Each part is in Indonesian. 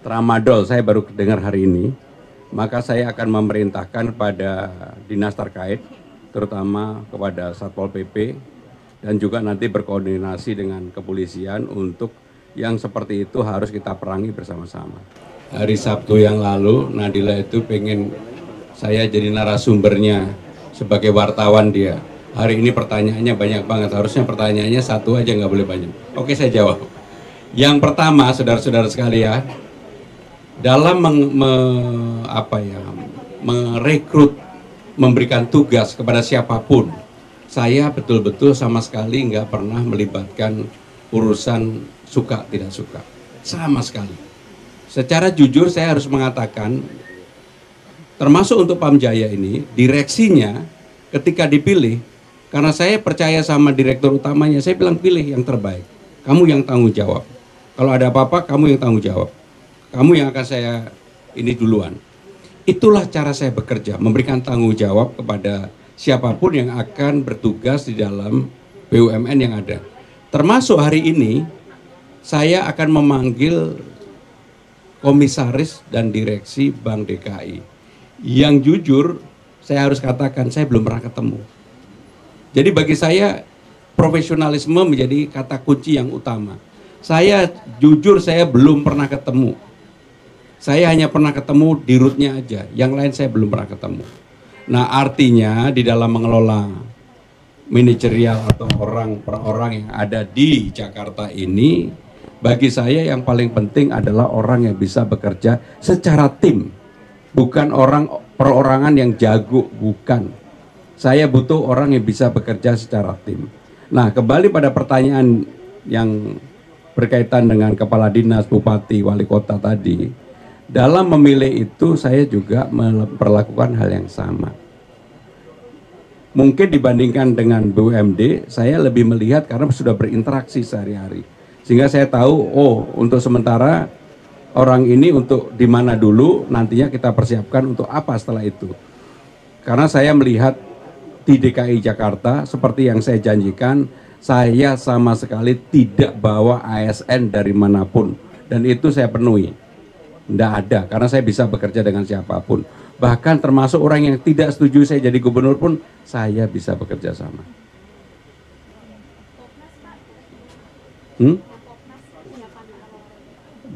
tramadol saya baru dengar hari ini, maka saya akan memerintahkan pada dinas terkait, terutama kepada Satpol PP, dan juga nanti berkoordinasi dengan kepolisian untuk yang seperti itu harus kita perangi bersama-sama. Hari Sabtu yang lalu, Nadila itu pengen saya jadi narasumbernya sebagai wartawan dia. Hari ini pertanyaannya banyak banget, harusnya pertanyaannya satu aja, nggak boleh banyak. Oke, saya jawab. Yang pertama, saudara-saudara sekalian, dalam merekrut, memberikan tugas kepada siapapun, saya betul-betul sama sekali nggak pernah melibatkan urusan suka tidak suka, sama sekali. Secara jujur saya harus mengatakan, termasuk untuk Pamjaya ini, direksinya ketika dipilih, karena saya percaya sama direktur utamanya, saya bilang pilih yang terbaik, kamu yang tanggung jawab. Kalau ada apa-apa, kamu yang tanggung jawab. Kamu yang akan saya ini duluan. Itulah cara saya bekerja, memberikan tanggung jawab kepada siapapun yang akan bertugas di dalam BUMN yang ada. Termasuk hari ini, saya akan memanggil komisaris dan direksi Bank DKI. Yang jujur, saya harus katakan, saya belum pernah ketemu. Jadi bagi saya, profesionalisme menjadi kata kunci yang utama. Saya jujur, saya belum pernah ketemu. Saya hanya pernah ketemu di rootnya aja, yang lain saya belum pernah ketemu. Nah, artinya di dalam mengelola manajerial atau orang per orang yang ada di Jakarta ini, bagi saya yang paling penting adalah orang yang bisa bekerja secara tim, bukan orang perorangan yang jago, bukan. Saya butuh orang yang bisa bekerja secara tim. Nah, kembali pada pertanyaan yang berkaitan dengan kepala dinas, bupati, wali kota tadi. Dalam memilih itu saya juga memperlakukan hal yang sama. Mungkin dibandingkan dengan BUMD, saya lebih melihat karena sudah berinteraksi sehari-hari. Sehingga saya tahu, oh untuk sementara orang ini untuk di mana dulu, nantinya kita persiapkan untuk apa setelah itu. Karena saya melihat di DKI Jakarta, seperti yang saya janjikan, saya sama sekali tidak bawa ASN dari manapun. Dan itu saya penuhi. Tidak ada, karena saya bisa bekerja dengan siapapun. Bahkan termasuk orang yang tidak setuju saya jadi gubernur pun, saya bisa bekerja sama.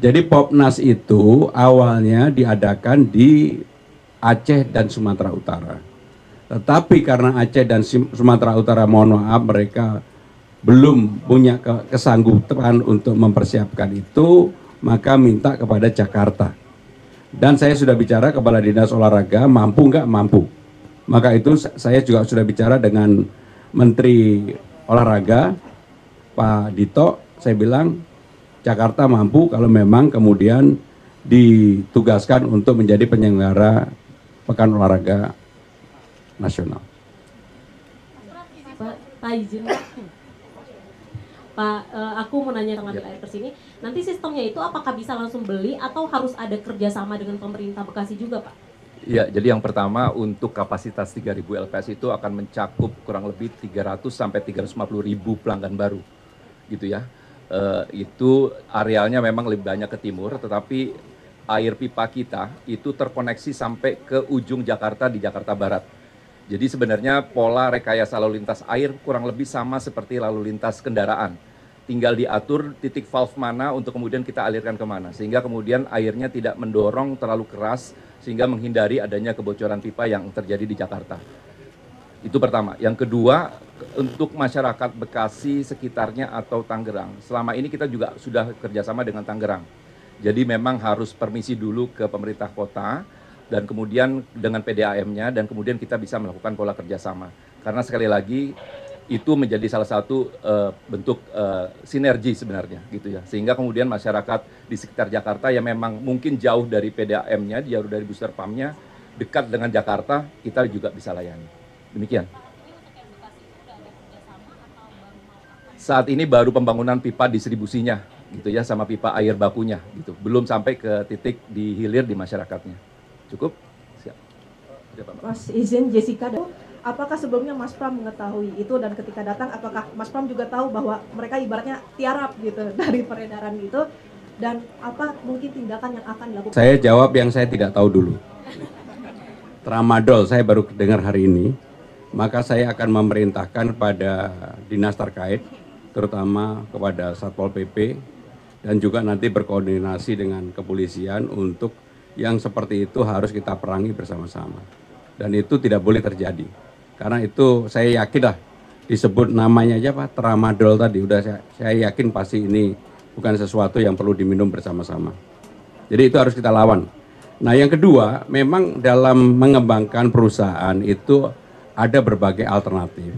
Jadi Popnas itu awalnya diadakan di Aceh dan Sumatera Utara. Tetapi karena Aceh dan Sumatera Utara, mohon maaf, mereka belum punya kesanggupan untuk mempersiapkan itu, maka minta kepada Jakarta. Dan saya sudah bicara kepada Dinas Olahraga, mampu nggak? Mampu. Maka itu saya juga sudah bicara dengan Menteri Olahraga, Pak Dito, saya bilang Jakarta mampu kalau memang kemudian ditugaskan untuk menjadi penyelenggara Pekan Olahraga Nasional. Pak izin, Pak, aku mau nanya ngambil air ke sini. Nanti sistemnya itu apakah bisa langsung beli atau harus ada kerjasama dengan pemerintah Bekasi juga, Pak? Ya, jadi yang pertama untuk kapasitas 3.000 LPS itu akan mencakup kurang lebih 300 sampai 350.000 pelanggan baru, gitu ya. Itu arealnya memang lebih banyak ke timur, tetapi air pipa kita itu terkoneksi sampai ke ujung Jakarta di Jakarta Barat. Jadi sebenarnya pola rekayasa lalu lintas air kurang lebih sama seperti lalu lintas kendaraan. Tinggal diatur titik valve mana untuk kemudian kita alirkan kemana. Sehingga kemudian airnya tidak mendorong terlalu keras sehingga menghindari adanya kebocoran pipa yang terjadi di Jakarta. Itu pertama. Yang kedua, untuk masyarakat Bekasi sekitarnya atau Tangerang. Selama ini kita juga sudah kerjasama dengan Tangerang. Jadi memang harus permisi dulu ke pemerintah kota, dan kemudian dengan PDAM-nya, dan kemudian kita bisa melakukan pola kerjasama. Karena sekali lagi itu menjadi salah satu bentuk sinergi sebenarnya, gitu ya. Sehingga kemudian masyarakat di sekitar Jakarta yang memang mungkin jauh dari PDAM-nya, jauh dari booster pump-nya, dekat dengan Jakarta, kita juga bisa layani. Demikian. Saat ini baru pembangunan pipa distribusinya, gitu ya, sama pipa air bakunya, gitu. Belum sampai ke titik di hilir di masyarakatnya. Cukup? Siap. Mas izin Jessica, apakah sebelumnya Mas Pram mengetahui itu, dan ketika datang apakah Mas Pram juga tahu bahwa mereka ibaratnya tiarap gitu dari peredaran itu, dan apa mungkin tindakan yang akan dilakukan? Saya jawab yang saya tidak tahu dulu. Tramadol saya baru dengar hari ini, maka saya akan memerintahkan pada dinas terkait, terutama kepada Satpol PP, dan juga nanti berkoordinasi dengan kepolisian untuk yang seperti itu harus kita perangi bersama-sama. Dan itu tidak boleh terjadi. Karena itu saya yakin lah, disebut namanya aja Pak, Tramadol tadi, udah saya yakin pasti ini bukan sesuatu yang perlu diminum bersama-sama. Jadi itu harus kita lawan. Nah yang kedua, memang dalam mengembangkan perusahaan itu ada berbagai alternatif.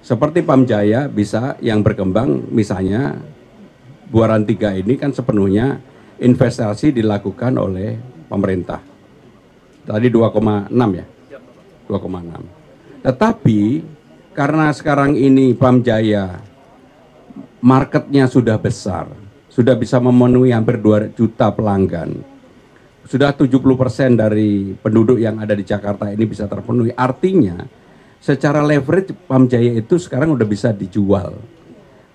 Seperti Pamjaya bisa yang berkembang, misalnya Buaran 3 ini kan sepenuhnya investasi dilakukan oleh pemerintah. Tadi 2,6 ya? 2,6. Tetapi karena sekarang ini Pamjaya marketnya sudah besar, sudah bisa memenuhi hampir 2 juta pelanggan. Sudah 70% dari penduduk yang ada di Jakarta ini bisa terpenuhi. Artinya secara leverage Pamjaya itu sekarang udah bisa dijual.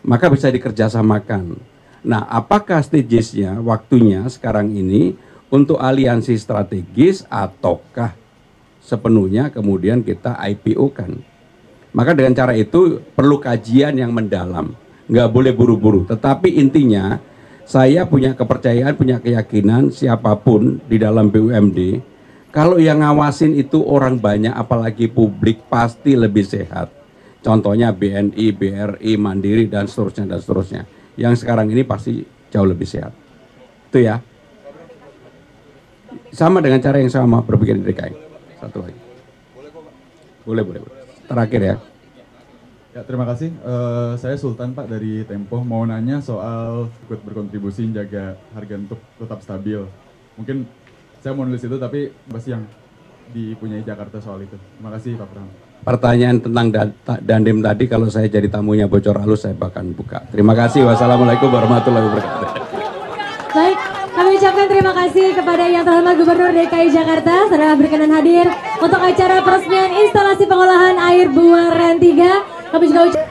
Maka bisa dikerjasamakan. Nah, apakah stagesnya, waktunya sekarang ini untuk aliansi strategis ataukah sepenuhnya kemudian kita IPO-kan? Maka dengan cara itu perlu kajian yang mendalam. Nggak boleh buru-buru. Tetapi intinya saya punya kepercayaan, punya keyakinan siapapun di dalam BUMD, kalau yang ngawasin itu orang banyak, apalagi publik, pasti lebih sehat. Contohnya BNI, BRI, Mandiri, dan seterusnya, dan seterusnya. Yang sekarang ini pasti jauh lebih sehat. Itu ya. Sama dengan cara yang sama berpikir di DKI. Satu lagi. Boleh. Terakhir ya. Ya, terima kasih. Saya Sultan Pak dari Tempo. Mau nanya soal ikut berkontribusi menjaga harga untuk tetap stabil. Mungkin saya mau nulis itu tapi pasti yang dipunyai Jakarta soal itu. Terima kasih Pak Pram. Pertanyaan tentang Dandim tadi kalau saya jadi tamunya bocor halus saya bahkan buka. Terima kasih. Wassalamualaikum warahmatullahi wabarakatuh. Baik, kami ucapkan terima kasih kepada yang terhormat Gubernur DKI Jakarta telah berkenan hadir untuk acara peresmian instalasi pengolahan air Buaran 3. Kami juga ucapkan